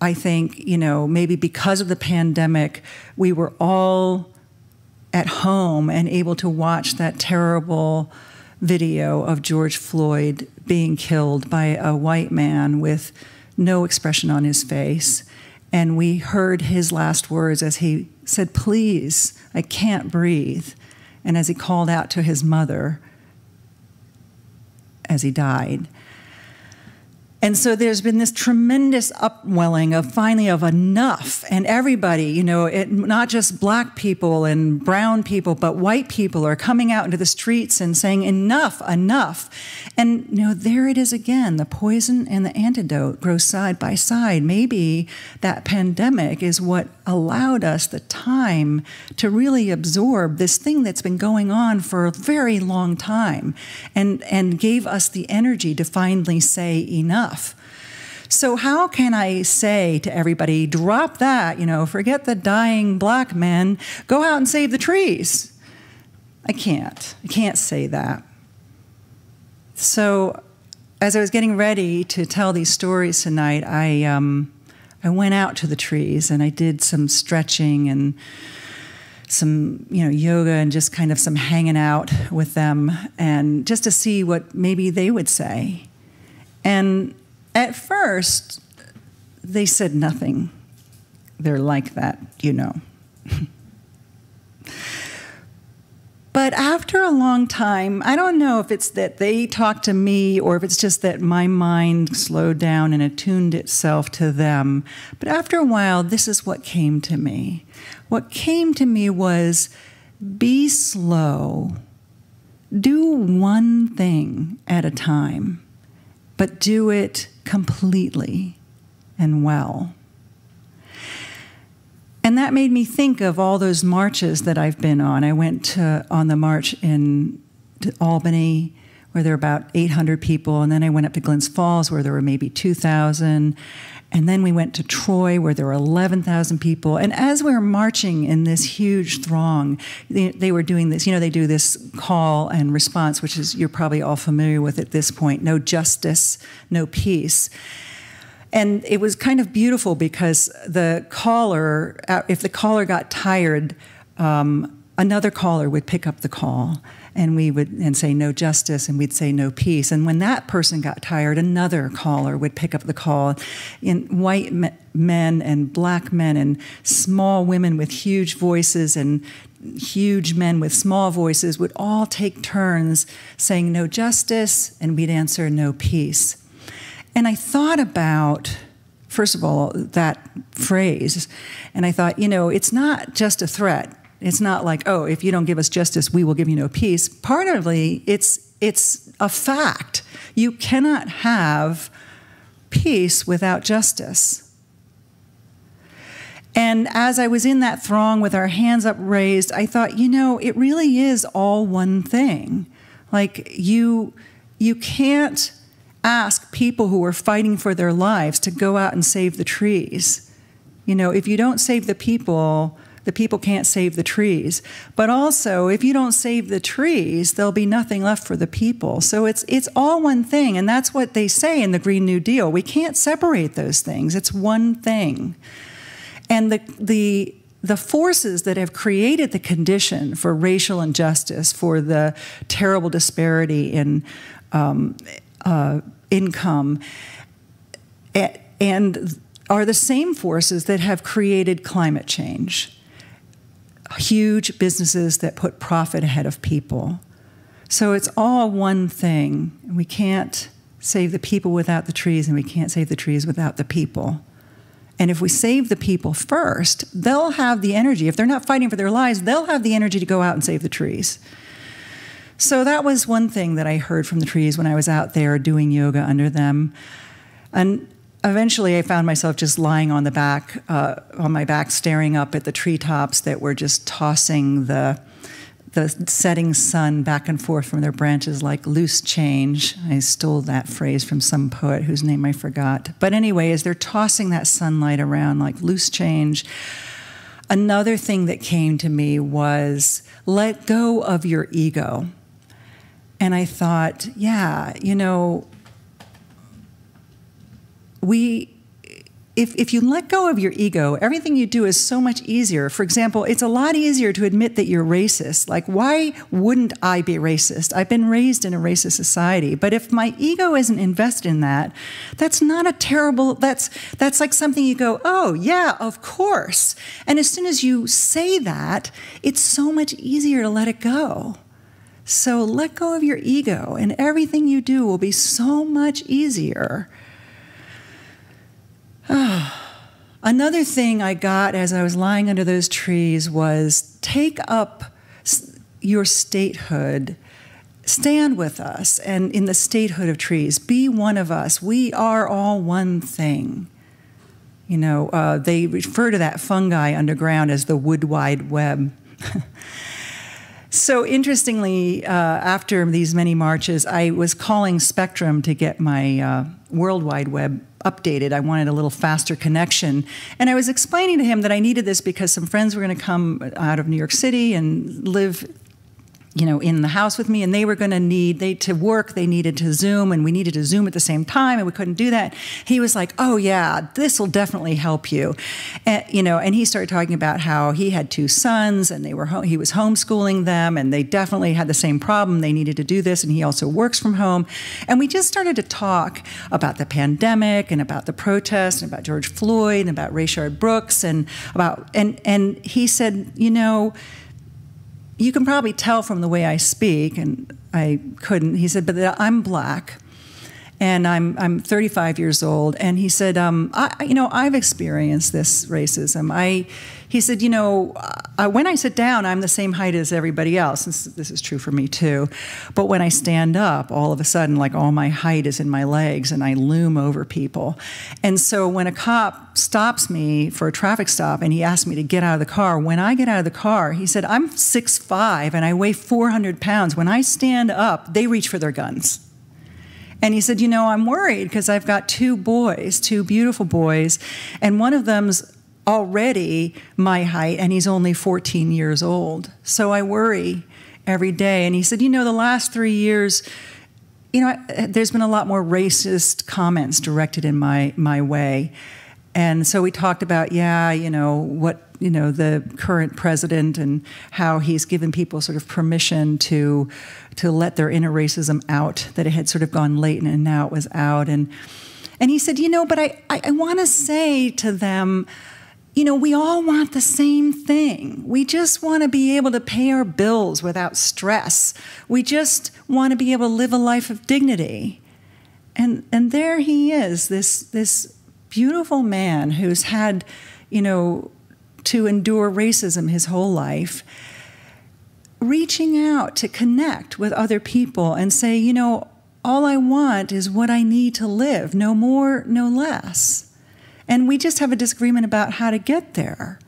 I think, maybe because of the pandemic, we were all at home and able to watch that terrible video of George Floyd being killed by a white man with no expression on his face. And we heard his last words as he said, "Please, I can't breathe." And as he called out to his mother as he died. And so there's been this tremendous upwelling of enough. And everybody, not just black people and brown people, but white people are coming out into the streets and saying, enough, enough. And, there it is again. The poison and the antidote grow side by side. Maybe that pandemic is what allowed us the time to really absorb this thing that's been going on for a very long time and gave us the energy to finally say enough. So how can I say to everybody, drop that, forget the dying black men, go out and save the trees? I can't say that. So as I was getting ready to tell these stories tonight, I went out to the trees and I did some stretching and some, yoga and just kind of some hanging out with them and just to see what maybe they would say. And at first, they said nothing. They're like that, But after a long time, I don't know if it's that they talked to me or if it's just that my mind slowed down and attuned itself to them. But after a while, this is what came to me. What came to me was, be slow. Do one thing at a time, but do it completely and well. And that made me think of all those marches that I've been on. I went on the march in Albany where there were about 800 people. And then I went up to Glens Falls, where there were maybe 2,000. And then we went to Troy, where there were 11,000 people. And as we were marching in this huge throng, they were doing this, they do this call and response, which is, you're probably all familiar with at this point: no justice, no peace. And it was kind of beautiful because the caller, if the caller got tired, another caller would pick up the call, and we would say no justice, and we'd say no peace. And when that person got tired, another caller would pick up the call. In white men and black men and small women with huge voices and huge men with small voices would all take turns saying no justice, and we'd answer no peace. And I thought about, first of all, that phrase, and I thought, it's not just a threat. It's not like, oh, if you don't give us justice, we will give you no peace. Partly, it's a fact. You cannot have peace without justice. And as I was in that throng with our hands upraised, I thought, it really is all one thing. Like, you can't ask people who are fighting for their lives to go out and save the trees. If you don't save the people can't save the trees. But also, if you don't save the trees, there'll be nothing left for the people. So it's all one thing, and that's what they say in the Green New Deal. We can't separate those things. It's one thing. And the forces that have created the condition for racial injustice, for the terrible disparity in income, and are the same forces that have created climate change. Huge businesses that put profit ahead of people. So it's all one thing. We can't save the people without the trees, and we can't save the trees without the people. And if we save the people first, they'll have the energy. If they're not fighting for their lives, they'll have the energy to go out and save the trees. So that was one thing that I heard from the trees when I was out there doing yoga under them. And eventually, I found myself just lying on my back, staring up at the treetops that were just tossing the setting sun back and forth from their branches like loose change. I stole that phrase from some poet whose name I forgot. But anyway, as they're tossing that sunlight around like loose change, another thing that came to me was, let go of your ego. And I thought, if you let go of your ego, everything you do is so much easier. For example, it's a lot easier to admit that you're racist. Like, why wouldn't I be racist? I've been raised in a racist society. But if my ego isn't invested in that, that's not a terrible, that's like something you go, oh, yeah, of course. And as soon as you say that, it's so much easier to let it go. So let go of your ego, and everything you do will be so much easier. Another thing I got as I was lying under those trees was, take up your statehood, stand with us, and in the statehood of trees, be one of us. We are all one thing. They refer to that fungi underground as the wood wide web. So interestingly, after these many marches, I was calling Spectrum to get my World Wide Web updated. I wanted a little faster connection. And I was explaining to him that I needed this because some friends were going to come out of New York City and live in the house with me, and they were going to need, to work, they needed to Zoom, and we needed to Zoom at the same time, and we couldn't do that. He was like, oh yeah, this will definitely help you. And he started talking about how he had 2 sons, and he was homeschooling them, and they definitely had the same problem. They needed to do this, and he also works from home. And we just started to talk about the pandemic, and about the protests, and about George Floyd, and about Rayshard Brooks, and he said, you can probably tell from the way I speak, and I couldn't. He said, but I'm black, And I'm 35 years old, and he said, I've experienced this racism. He said, when I sit down, I'm the same height as everybody else. This is true for me too. But when I stand up, all of a sudden, like all my height is in my legs, and I loom over people. And so when a cop stops me for a traffic stop, and he asks me to get out of the car, when I get out of the car, he said, I'm 6'5", and I weigh 400 pounds. When I stand up, they reach for their guns. And he said, I'm worried because I've got two boys, two beautiful boys, and one of them's already my height, and he's only 14 years old. So I worry every day. And he said, the last 3 years, there's been a lot more racist comments directed in my way. And so we talked about, the current president and how he's given people sort of permission to let their inner racism out, that it had sort of gone latent and now it was out. And he said, but I want to say to them, we all want the same thing. We just want to be able to pay our bills without stress. We just want to be able to live a life of dignity. And there he is, this beautiful man who's had, to endure racism his whole life, reaching out to connect with other people and say, all I want is what I need to live, no more, no less. And we just have a disagreement about how to get there.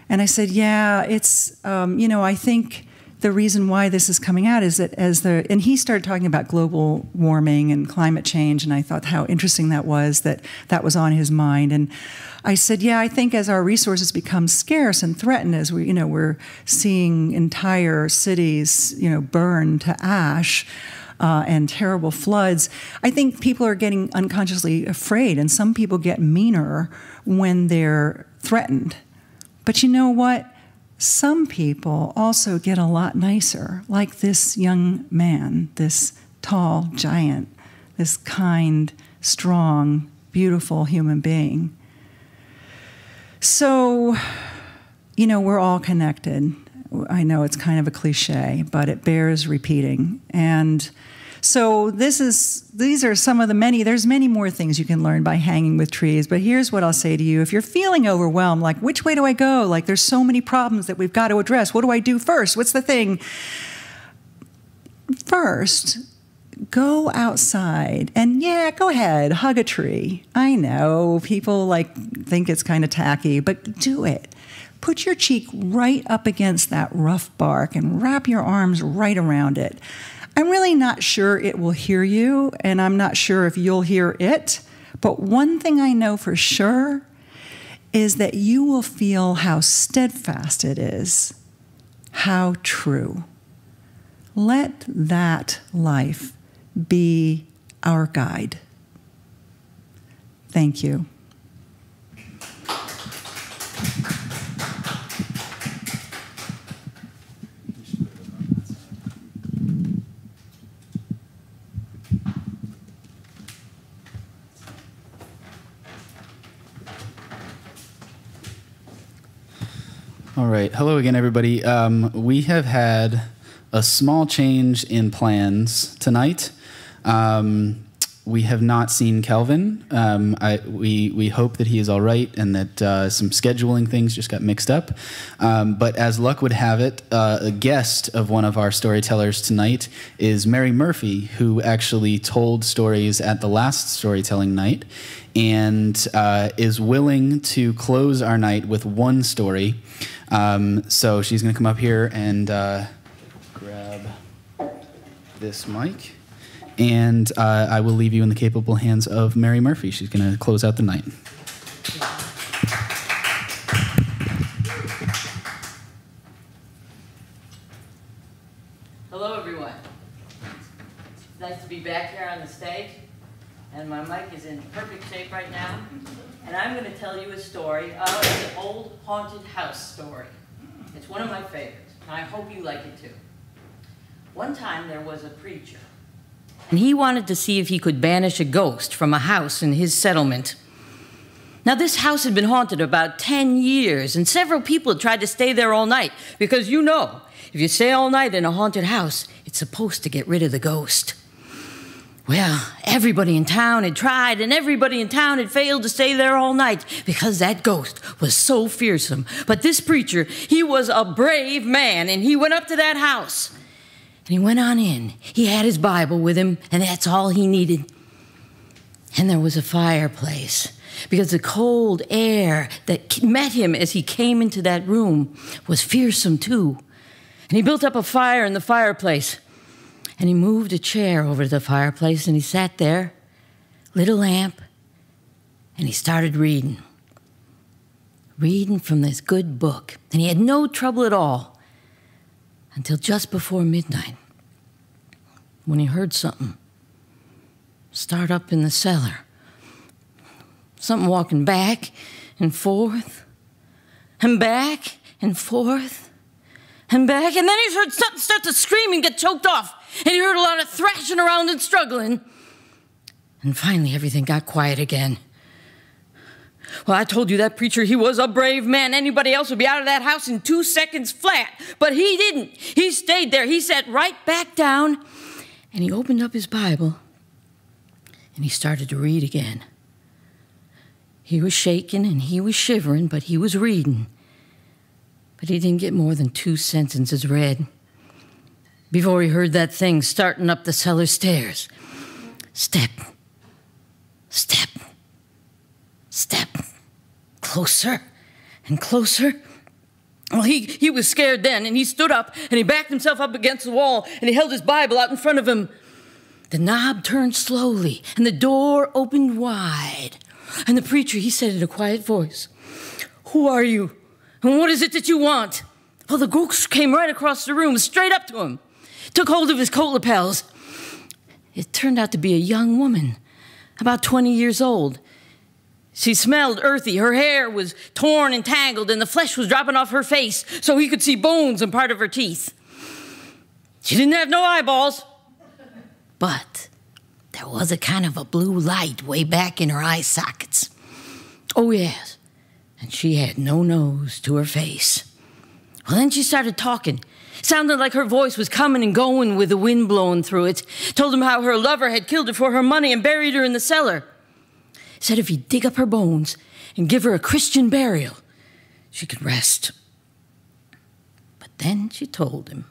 And I said, it's, I think the reason why this is coming out is that and he started talking about global warming and climate change, and I thought how interesting that was was on his mind. And I said, I think as our resources become scarce and threatened, as we're seeing entire cities, burn to ash, and terrible floods, I think people are getting unconsciously afraid, and some people get meaner when they're threatened. But you know what? Some people also get a lot nicer, like this young man, this tall giant, this kind, strong, beautiful human being. So, we're all connected. I know it's kind of a cliche, but it bears repeating. And so these are some of the there's many more things you can learn by hanging with trees, but here's what I'll say to you. If you're feeling overwhelmed, like, which way do I go? Like, there's so many problems that we've got to address. What do I do first? What's the thing? First, go outside and go ahead, hug a tree. I know people think it's kind of tacky, but do it. Put your cheek right up against that rough bark and wrap your arms right around it. I'm really not sure it will hear you, and I'm not sure if you'll hear it, but one thing I know for sure is that you will feel how steadfast it is, how true. Let that life be our guide. Thank you. All right. Hello again, everybody. We have had a small change in plans tonight. We have not seen Kelvin. We hope that he is all right and that some scheduling things just got mixed up. But as luck would have it, a guest of one of our storytellers tonight is Mary Murphy, who actually told stories at the last storytelling night and is willing to close our night with one story. So she's going to come up here and grab this mic. And I will leave you in the capable hands of Mary Murphy. She's going to close out the night. Hello, everyone. It's nice to be back here on the stage. And my mic is in perfect shape right now. And I'm going to tell you a story of an old haunted house story. It's one of my favorites, and I hope you like it too. One time there was a preacher, and he wanted to see if he could banish a ghost from a house in his settlement. Now, this house had been haunted about 10 years, and several people had tried to stay there all night, because you know, if you stay all night in a haunted house, it's supposed to get rid of the ghost. Well, everybody in town had tried, and everybody in town had failed to stay there all night because that ghost was so fearsome. But this preacher, he was a brave man, and he went up to that house. And he went on in. He had his Bible with him, and that's all he needed. And there was a fireplace, because the cold air that met him as he came into that room was fearsome too. And he built up a fire in the fireplace. And he moved a chair over to the fireplace, and he sat there, lit a lamp, and he started reading. Reading from this good book. And he had no trouble at all until just before midnight, when he heard something start up in the cellar. Something walking back and forth, and back and forth, and back. And then he heard something start to scream and get choked off. And he heard a lot of thrashing around and struggling. And finally, everything got quiet again. Well, I told you that preacher, he was a brave man. Anybody else would be out of that house in 2 seconds flat. But he didn't. He stayed there. He sat right back down, and he opened up his Bible, and he started to read again. He was shaking and he was shivering, but he was reading. But he didn't get more than 2 sentences read before he heard that thing starting up the cellar stairs. Step, step, step, closer and closer. Well, he was scared then, and he stood up, and he backed himself up against the wall, and he held his Bible out in front of him. The knob turned slowly, and the door opened wide. And the preacher, he said in a quiet voice, "Who are you? And what is it that you want?" Well, the ghost came right across the room, straight up to him, took hold of his coat lapels. It turned out to be a young woman, about 20 years old. She smelled earthy. Her hair was torn and tangled, and the flesh was dropping off her face so he could see bones and part of her teeth. She didn't have no eyeballs, but there was a kind of a blue light way back in her eye sockets. Oh, yes, and she had no nose to her face. Well, then she started talking. Sounded like her voice was coming and going with the wind blowing through it. Told him how her lover had killed her for her money and buried her in the cellar. Said if he'd dig up her bones and give her a Christian burial, she could rest. But then she told him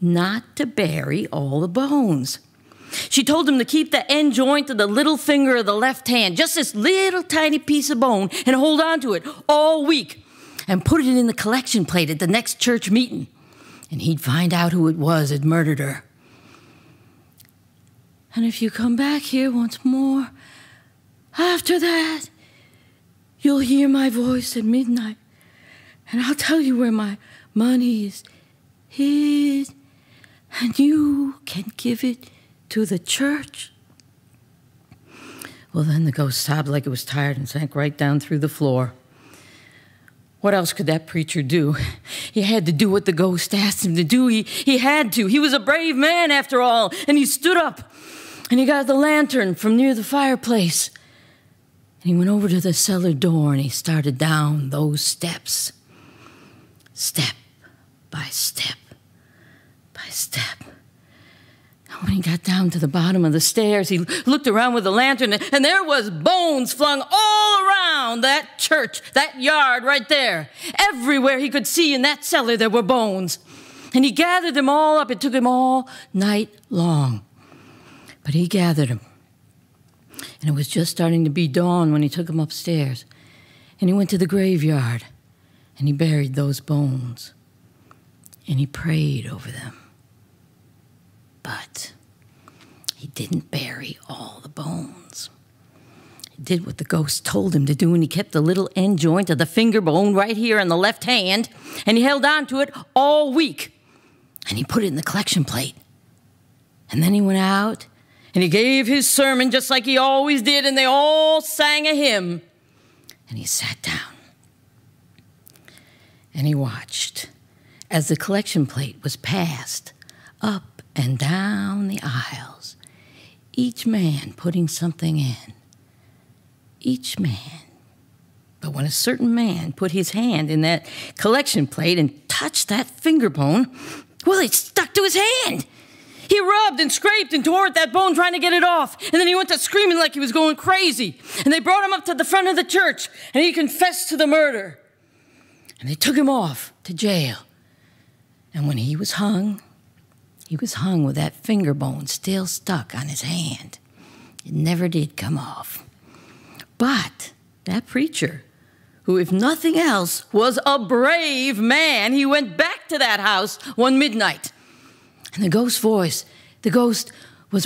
not to bury all the bones. She told him to keep the end joint of the little finger of the left hand, just this little tiny piece of bone, and hold on to it all week and put it in the collection plate at the next church meeting. And he'd find out who it was that murdered her. And if you come back here once more, after that, you'll hear my voice at midnight, and I'll tell you where my money is hid, and you can give it to the church. Well, then the ghost sobbed like it was tired and sank right down through the floor. What else could that preacher do? He had to do what the ghost asked him to do. He had to. He was a brave man after all. And he stood up and he got the lantern from near the fireplace. And he went over to the cellar door and he started down those steps. Step by step by step. And when he got down to the bottom of the stairs, he looked around with the lantern, and there was bones flung all around that church, that yard right there. Everywhere he could see in that cellar, there were bones. And he gathered them all up. It took him all night long. But he gathered them. And it was just starting to be dawn when he took them upstairs. And he went to the graveyard, and he buried those bones. And he prayed over them. But he didn't bury all the bones. He did what the ghost told him to do, and he kept the little end joint of the finger bone right here on the left hand, and he held on to it all week. And he put it in the collection plate. And then he went out, and he gave his sermon just like he always did, and they all sang a hymn. And he sat down. And he watched as the collection plate was passed up and down the aisles, each man putting something in. Each man. But when a certain man put his hand in that collection plate and touched that finger bone, well, it stuck to his hand. He rubbed and scraped and tore at that bone trying to get it off. And then he went to screaming like he was going crazy. And they brought him up to the front of the church, and he confessed to the murder. And they took him off to jail. And when he was hung with that finger bone still stuck on his hand. It never did come off. But that preacher, who, if nothing else, was a brave man, he went back to that house one midnight. And the ghost was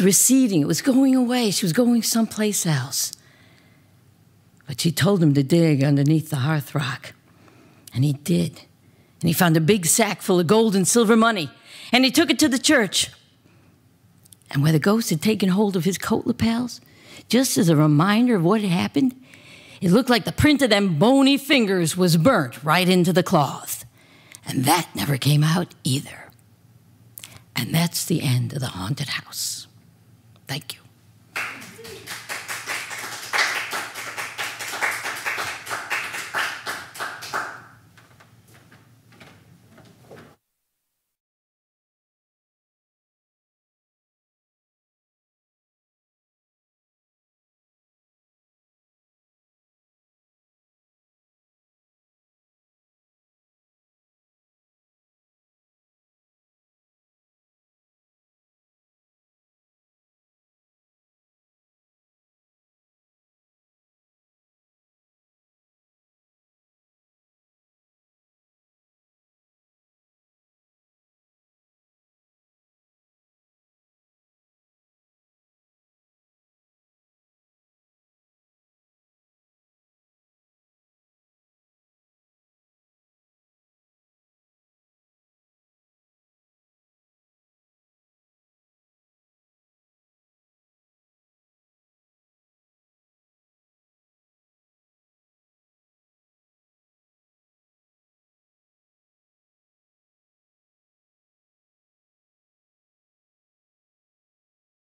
receding. It was going away. She was going someplace else. But she told him to dig underneath the hearthrug. And he did. And he found a big sack full of gold and silver money. And he took it to the church. And where the ghost had taken hold of his coat lapels, just as a reminder of what had happened, it looked like the print of them bony fingers was burnt right into the cloth. And that never came out either. And that's the end of the haunted house. Thank you.